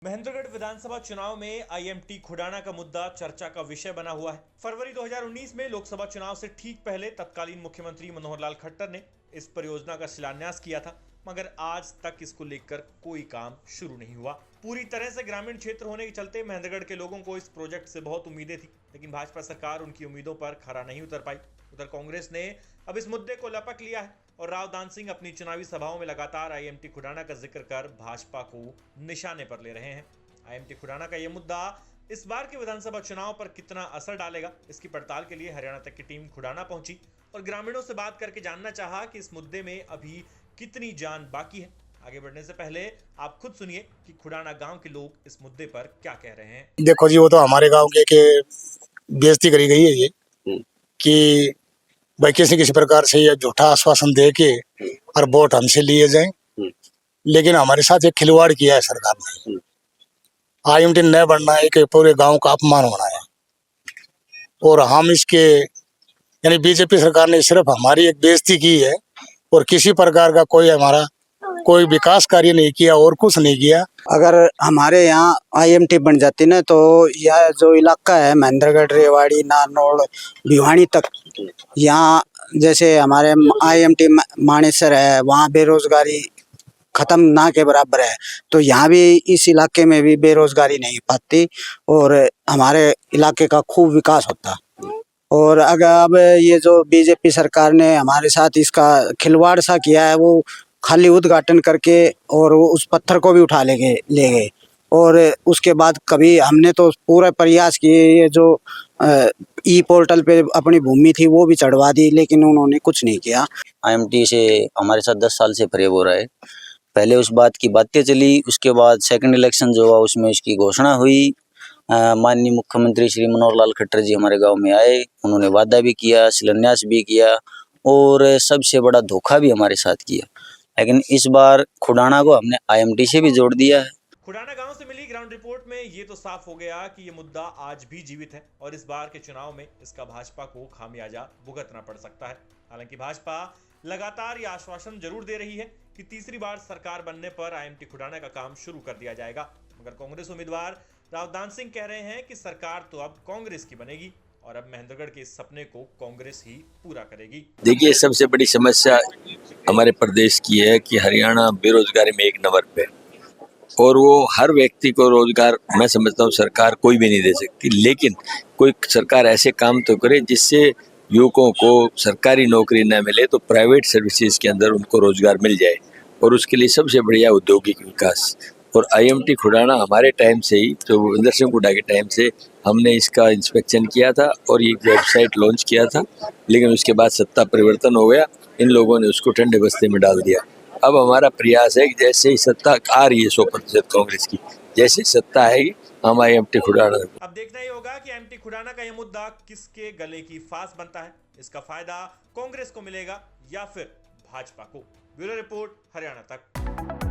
महेंद्रगढ़ विधानसभा चुनाव में आईएमटी खुडाना का मुद्दा चर्चा का विषय बना हुआ है। फरवरी 2019 में लोकसभा चुनाव से ठीक पहले तत्कालीन मुख्यमंत्री मनोहर लाल खट्टर ने इस परियोजना का शिलान्यास किया था, मगर आज तक इसको लेकर कोई काम शुरू नहीं हुआ। पूरी तरह से ग्रामीण क्षेत्र होने के चलते महेंद्रगढ़ के लोगों को इस प्रोजेक्ट से बहुत उम्मीदें थी, लेकिन भाजपा सरकार उनकी उम्मीदों पर खरा नहीं उतर पाई। उधर कांग्रेस ने अब इस मुद्दे को लपक लिया है और राव दान सिंह अपनी चुनावी सभाओं में लगातार आईएमटी खुडाना का जिक्र कर भाजपा को निशाने पर ले रहे हैं। आईएमटी खुडाना का यह मुद्दा इस बार के विधानसभा चुनाव पर कितना असर डालेगा, इसकी पड़ताल के लिए हरियाणा तक की टीम खुडाना पहुंची और ग्रामीणों से बात करके जानना चाहा कि इस मुद्दे में अभी कितनी जान बाकी है। आगे बढ़ने से पहले आप खुद सुनिए कि खुडाना गांव के लोग इस मुद्दे पर क्या कह रहे हैं। देखो जी, वो तो हमारे गांव के बेइज्जती करी गई है ये कि भाई किसी प्रकार से ये झूठा आश्वासन दे के और वोट हमसे लिए जाए, लेकिन हमारे साथ एक खिलवाड़ किया है सरकार ने। आईएमटी न बनना एक पूरे गांव का अपमान होना है और हम इसके यानी बीजेपी सरकार ने सिर्फ हमारी एक बेइज्जती की है और किसी प्रकार का हमारा कोई विकास कार्य नहीं किया और कुछ नहीं किया। अगर हमारे यहाँ आईएमटी बन जाती ना तो यह जो इलाका है महेंद्रगढ़, रेवाड़ी, नारनौल, भिवानी तक, यहाँ जैसे हमारे आईएमटी मानेसर है, वहाँ बेरोजगारी खत्म ना के बराबर है, तो यहाँ भी इस इलाके में भी बेरोजगारी नहीं पाती और हमारे इलाके का खूब विकास होता। और अगर अब ये जो बीजेपी सरकार ने हमारे साथ इसका खिलवाड़ सा किया है, वो खाली उद्घाटन करके और उस पत्थर को भी उठा ले गए और उसके बाद कभी हमने तो पूरा प्रयास किए, ये जो ई पोर्टल पे अपनी भूमि थी वो भी चढ़वा दी, लेकिन उन्होंने कुछ नहीं किया। आईएमटी से हमारे साथ 10 साल से फरेब हो रहा है। पहले उस बात की बातें चली, उसके बाद सेकंड इलेक्शन जो हुआ उसमें उसकी घोषणा हुई। माननीय मुख्यमंत्री श्री मनोहर लाल खट्टर जी हमारे गांव में आए, उन्होंने वादा भी किया, शिलान्यास भी किया और सबसे बड़ा धोखा भी हमारे साथ किया। लेकिन इस बार खुडाना को हमने आईएमटी से भी जोड़ दिया है। खुडाना गांव से मिली ग्राउंड रिपोर्ट में ये तो साफ हो गया कि ये मुद्दा आज भी जीवित है और इस बार के चुनाव में इसका भाजपा को खामियाजा भुगतना पड़ सकता है। हालांकि भाजपा लगातार ये आश्वासन जरूर दे रही है कि तीसरी बार सरकार बनने पर आईएमटी खुडाना का काम शुरू कर दिया जाएगा, मगर कांग्रेस उम्मीदवार राव दान सिंह कह रहे हैं कि सरकार तो अब कांग्रेस की बनेगी और अब महेंद्रगढ़ के इस सपने को कांग्रेस ही पूरा करेगी। देखिए, सबसे बड़ी समस्या हमारे प्रदेश की है कि हरियाणा बेरोजगारी में 1 नंबर पे और वो हर व्यक्ति को रोजगार, मैं समझता हूँ सरकार कोई भी नहीं दे सकती, लेकिन कोई सरकार ऐसे काम तो करे जिससे युवकों को सरकारी नौकरी न मिले तो प्राइवेट सर्विसेज के अंदर उनको रोजगार मिल जाए और उसके लिए सबसे बढ़िया औद्योगिक विकास। और आईएमटी खुडाना हमारे टाइम से ही, तो भूपेंद्र सिंह हुड्डा के टाइम से हमने इसका इंस्पेक्शन किया था और ये वेबसाइट लॉन्च किया था, लेकिन उसके बाद सत्ता परिवर्तन हो गया, इन लोगों ने उसको ठंडे बस्ते में डाल दिया। अब हमारा प्रयास है कि जैसे ही सत्ता आ रही है 100% कांग्रेस की, जैसे सत्ता आएगी हम आईएमटी खुडाना। अब देखना ही होगा कि आईएमटी खुडाना का यह मुद्दा किसके गले की फांस बनता है। इसका फायदा कांग्रेस को मिलेगा या फिर भाजपा को। ब्यूरो रिपोर्ट, हरियाणा तक।